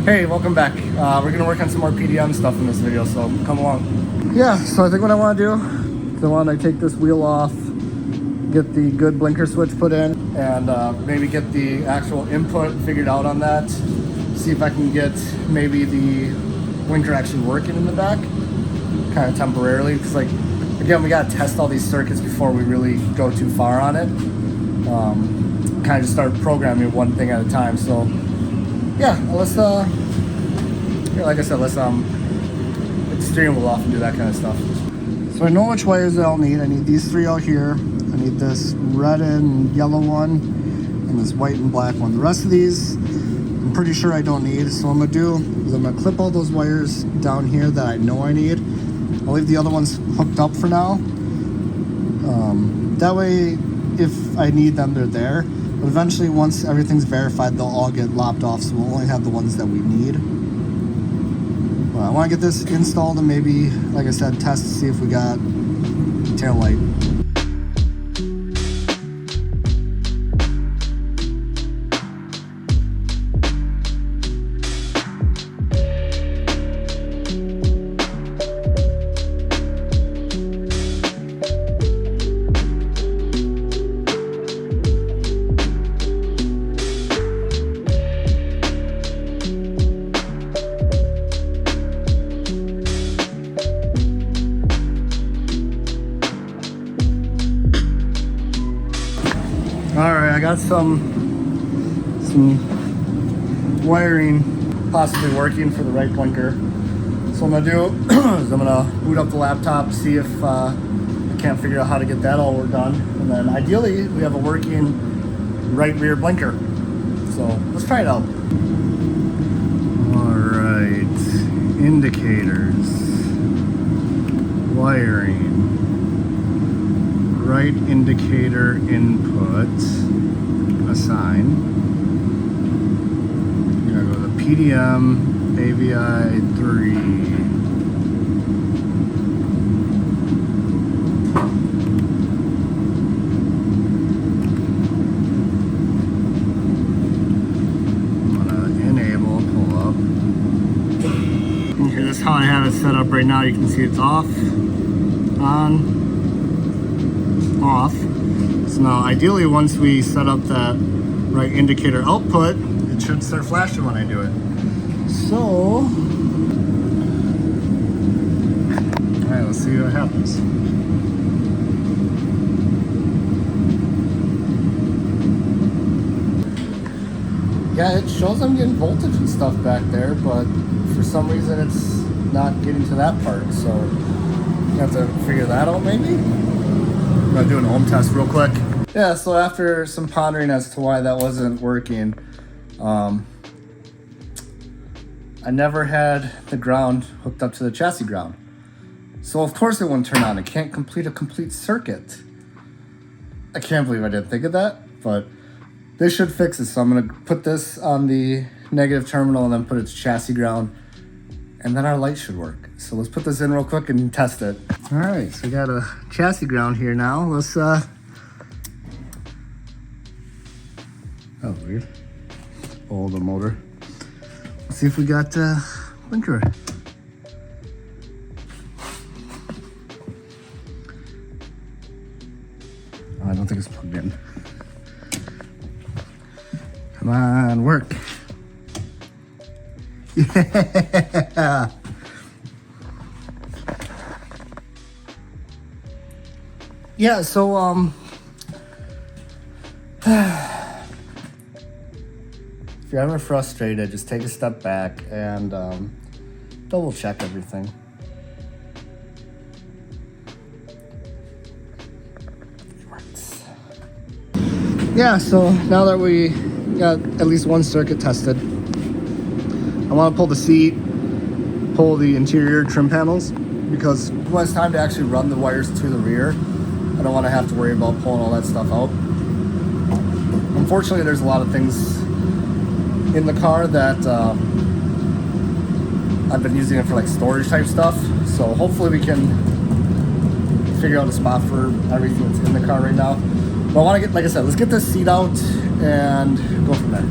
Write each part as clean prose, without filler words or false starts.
Hey, welcome back. We're gonna work on some more PDM stuff in this video, so come along. Yeah, so I think what I want to do is I want to take this wheel off, get the good blinker switch put in, and maybe get the actual input figured out on that. See if I can get maybe the blinker actually working in the back, kind of temporarily, because like, again, we gotta test all these circuits before we really go too far on it. Kind of just start programming one thing at a time. So yeah, let's like I said, let's get the steering wheel off and do that kind of stuff. So I know which wires I'll need. I need these three out here. I need this red and yellow one, and this white and black one. The rest of these, I'm pretty sure I don't need. So what I'm gonna do is I'm gonna clip all those wires down here that I know I need. I'll leave the other ones hooked up for now. That way, if I need them, they're there. But eventually, once everything's verified, they'll all get lopped off, so we'll only have the ones that we need. But I want to get this installed and maybe, like I said, test to see if we got tail light. Alright, I got some wiring possibly working for the right blinker. So what I'm gonna do is I'm gonna boot up the laptop, see if I can't figure out how to get that all done. And then ideally we have a working right rear blinker. So let's try it out. Alright, indicators, wiring. Right indicator input, assign. I'm gonna go to PDM AVI3. I'm gonna enable, pull up. Okay, that's how I have it set up right now. You can see it's off, on, off. So now ideally once we set up that right indicator output, it should start flashing when I do it. So alright, let's see what happens. Yeah, it shows I'm getting voltage and stuff back there, but for some reason it's not getting to that part, so you have to figure that out maybe. I'm gonna do an ohm test real quick. Yeah, so after some pondering as to why that wasn't working, I never had the ground hooked up to the chassis ground. So of course it wouldn't turn on. It can't complete a complete circuit. I can't believe I didn't think of that, but they should fix it. So I'm gonna put this on the negative terminal and then put its chassis ground, and then our light should work. So let's put this in real quick and test it. All right, so we got a chassis ground here now. Let's, oh, weird. Oh, the motor. Let's see if we got blinker. Oh, I don't think it's plugged in. Come on, work. Yeah. Yeah, so if you're ever frustrated, just take a step back and double check everything. It works. Yeah, so now that we got at least one circuit tested, I want to pull the seat, pull the interior trim panels, because when it's time to actually run the wires to the rear, I don't want to have to worry about pulling all that stuff out. Unfortunately, there's a lot of things in the car that I've been using it for like storage type stuff. So hopefully we can figure out a spot for everything that's in the car right now. But I want to get, like I said, let's get this seat out and go from there.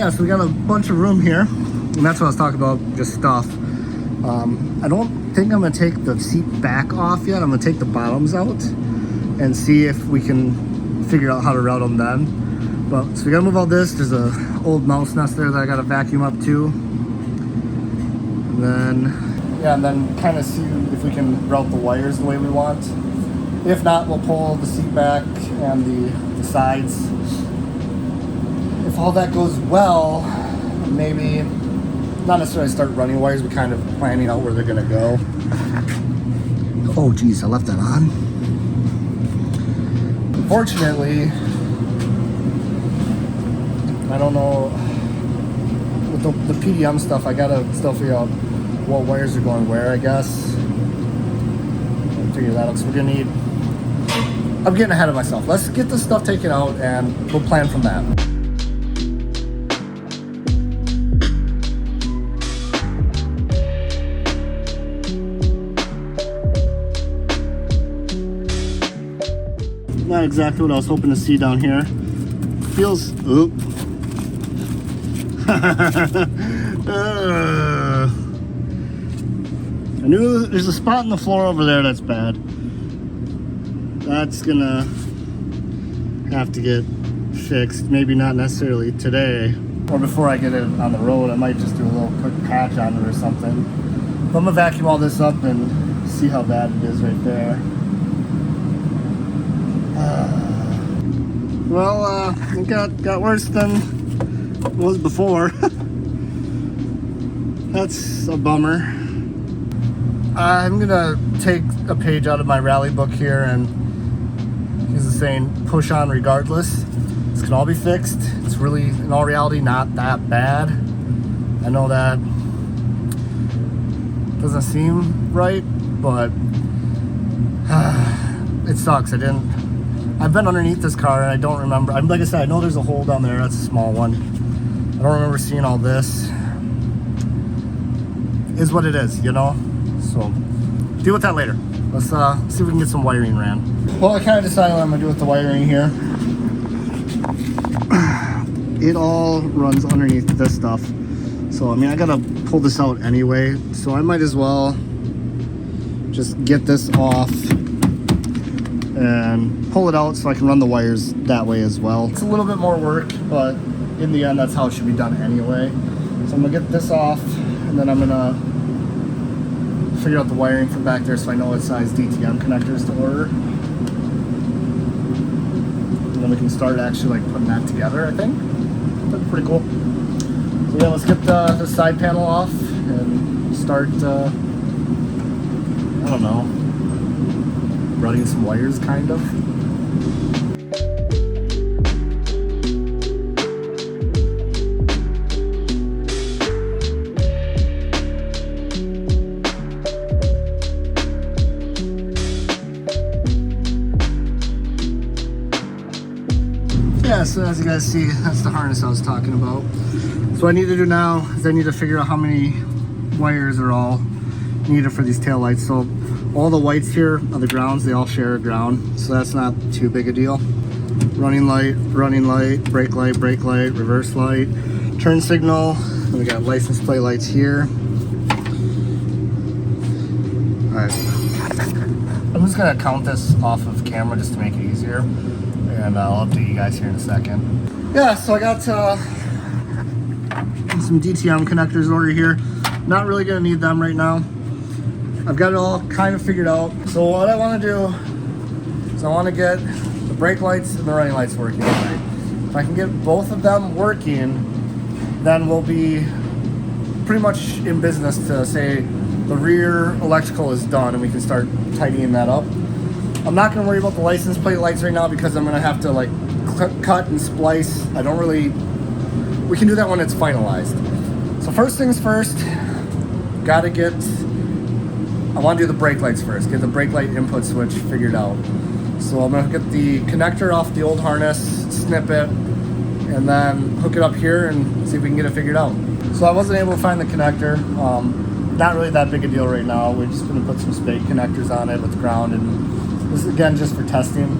Yeah, so we got a bunch of room here, and that's what I was talking about, just stuff. I don't think I'm gonna take the seat back off yet. I'm gonna take the bottoms out and see if we can figure out how to route them then. But so we gotta move all this. There's a old mouse nest there that I gotta vacuum up too. And then kind of see if we can route the wires the way we want. If not, we'll pull the seat back and the sides. If all that goes well, maybe not necessarily start running wires, but kind of planning out where they're gonna go. Oh geez, I left that on. Unfortunately, I don't know, with the PDM stuff, I gotta still figure out what wires are going where, I guess. I'll figure that out, so we're gonna need, I'm getting ahead of myself. Let's get this stuff taken out and we'll plan from that. Not exactly what I was hoping to see down here. Feels, oop. I knew there's a spot in the floor over there that's bad. That's gonna have to get fixed. Maybe not necessarily today. Or before I get it on the road, I might just do a little quick patch on it or something. But I'm gonna vacuum all this up and see how bad it is right there. Well, it got worse than it was before. That's a bummer. I'm gonna take a page out of my rally book here and use the saying, push on regardless. This can all be fixed. It's really, in all reality, not that bad. I know that doesn't seem right, but it sucks. I've been underneath this car and I don't remember. Like I said, I know there's a hole down there. That's a small one. I don't remember seeing all this. Is what it is, you know? So, deal with that later. Let's see if we can get some wiring ran. Well, I kind of decided what I'm going to do with the wiring here. It all runs underneath this stuff. So, I mean, I got to pull this out anyway. So, I might as well just get this off and pull it out so I can run the wires that way as well. It's a little bit more work, but in the end, that's how it should be done anyway. So I'm gonna get this off, and then I'm gonna figure out the wiring from back there so I know what size DTM connectors to order. And then we can start actually like putting that together, I think. That's pretty cool. So yeah, let's get the side panel off and start, I don't know, running some wires, kind of. Yeah, so as you guys see, that's the harness I was talking about. So what I need to do now is I need to figure out how many wires are all needed for these tail lights. So all the whites here are the grounds, they all share a ground, so that's not too big a deal. Running light, brake light, reverse light, turn signal, and we got license plate lights here. Alright, I'm just gonna count this off of camera just to make it easier, and I'll update you guys here in a second. Yeah, so I got some DTM connectors over here. Not really gonna need them right now. I've got it all kind of figured out. So what I want to do is I want to get the brake lights and the running lights working. Right? If I can get both of them working, then we'll be pretty much in business to say the rear electrical is done and we can start tidying that up. I'm not going to worry about the license plate lights right now because I'm going to have to like cut and splice. We can do that when it's finalized. So first things first, I want to do the brake lights first, get the brake light input switch figured out. So I'm going to get the connector off the old harness, snip it, and then hook it up here and see if we can get it figured out. So I wasn't able to find the connector. Not really that big a deal right now. We're just going to put some spade connectors on it with ground, and this is again just for testing.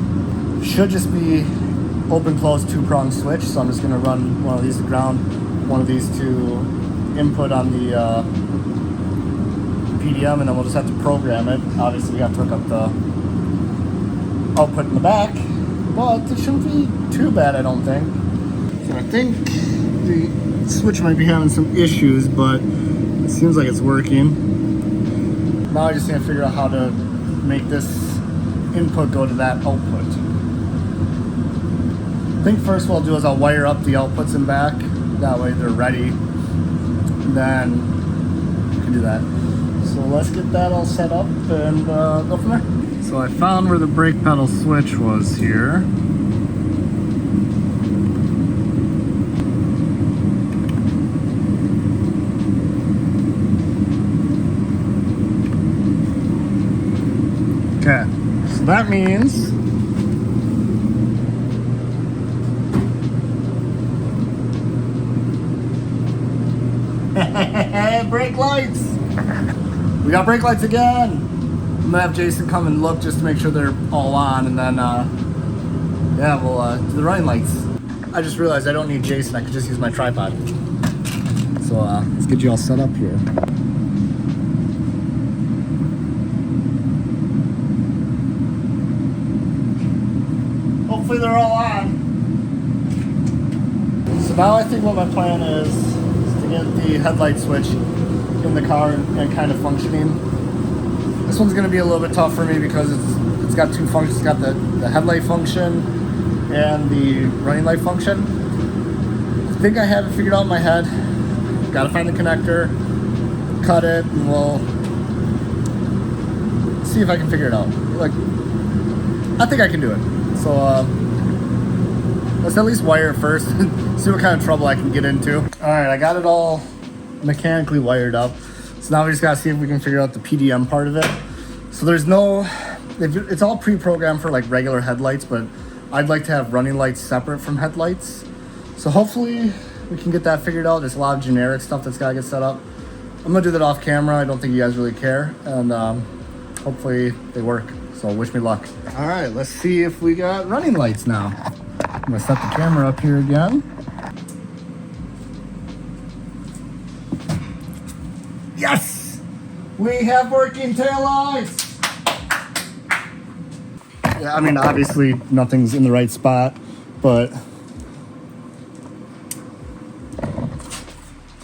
Should just be open close 2-prong switch, so I'm just going to run one of these to ground, one of these to input on the PDM, and then we'll just have to program it. Obviously we have to hook up the output in the back, but it shouldn't be too bad, I don't think. So I think the switch might be having some issues, but it seems like it's working. Now I just need to figure out how to make this input go to that output. I think first what I'll do is I'll wire up the outputs and back. That way they're ready. Then we can do that. So let's get that all set up and go from there. So I found where the brake pedal switch was here. Okay, so that means brake lights! We got brake lights again! I'm gonna have Jason come and look just to make sure they're all on, and then yeah, we'll do the running lights. I just realized I don't need Jason, I could just use my tripod. So let's get you all set up here. Hopefully they're all on. So now I think what my plan is to get the headlight switch in the car and kind of functioning. This one's going to be a little bit tough for me because it's got two functions. It's got the headlight function and the running light function. I think I have it figured out in my head. Got to find the connector, cut it, and we'll see if I can figure it out. Like, I think I can do it. So let's at least wire it first and see what kind of trouble I can get into. All right, I got it all mechanically wired up. So now we just gotta see if we can figure out the PDM part of it. So there's no, it's all pre-programmed for like regular headlights, but I'd like to have running lights separate from headlights. So hopefully we can get that figured out. There's a lot of generic stuff that's gotta get set up. I'm gonna do that off camera. I don't think you guys really care. And hopefully they work. So wish me luck. All right, let's see if we got running lights now. I'm gonna set the camera up here again. Yes! We have working taillights! Yeah, I mean, obviously nothing's in the right spot, but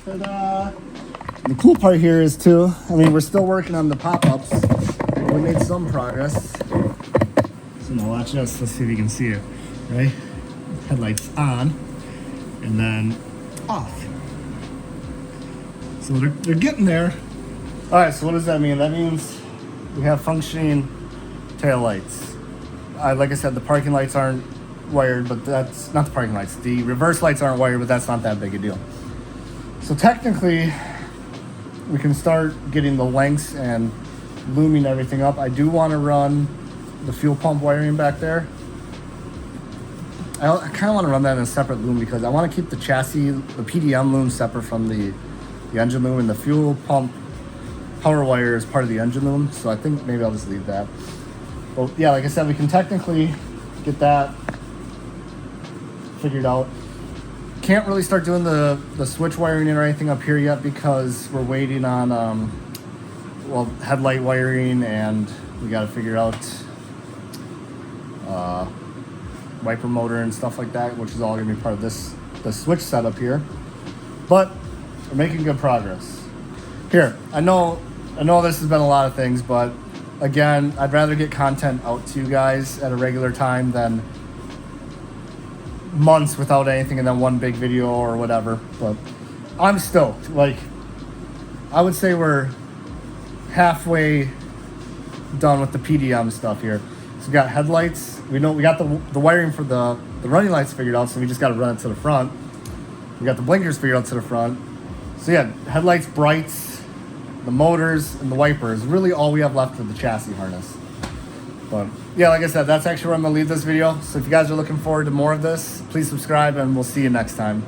ta-da! The cool part here is too, I mean, we're still working on the pop-ups. We made some progress. So now watch this. Let's see if you can see it. Right? Headlights on, and then off. So they're getting there. All right. So what does that mean? That means we have functioning tail lights. Like I said, the parking lights aren't wired, but that's not the parking lights. The reverse lights aren't wired, but that's not that big a deal. So technically, we can start getting the lengths and looming everything up. I do want to run the fuel pump wiring back there. I kind of want to run that in a separate loom because I want to keep the chassis, the PDM loom separate from the engine loom, and the fuel pump power wire is part of the engine loom. So I think maybe I'll just leave that. But yeah, like I said, we can technically get that figured out. Can't really start doing the switch wiring or anything up here yet because we're waiting on well, headlight wiring, and we got to figure out wiper motor and stuff like that, which is all going to be part of the switch setup here. But we're making good progress. Here, I know this has been a lot of things, but again, I'd rather get content out to you guys at a regular time than months without anything and then one big video or whatever. But I'm stoked. Like, I would say we're halfway done with the PDM stuff here. So we got headlights. We got the wiring for the running lights figured out, so we just got to run it to the front. We got the blinkers figured out to the front. So yeah, headlights, brights, the motors, and the wipers. Really all we have left for the chassis harness. But yeah, like I said, that's actually where I'm going to leave this video. So if you guys are looking forward to more of this, please subscribe, and we'll see you next time.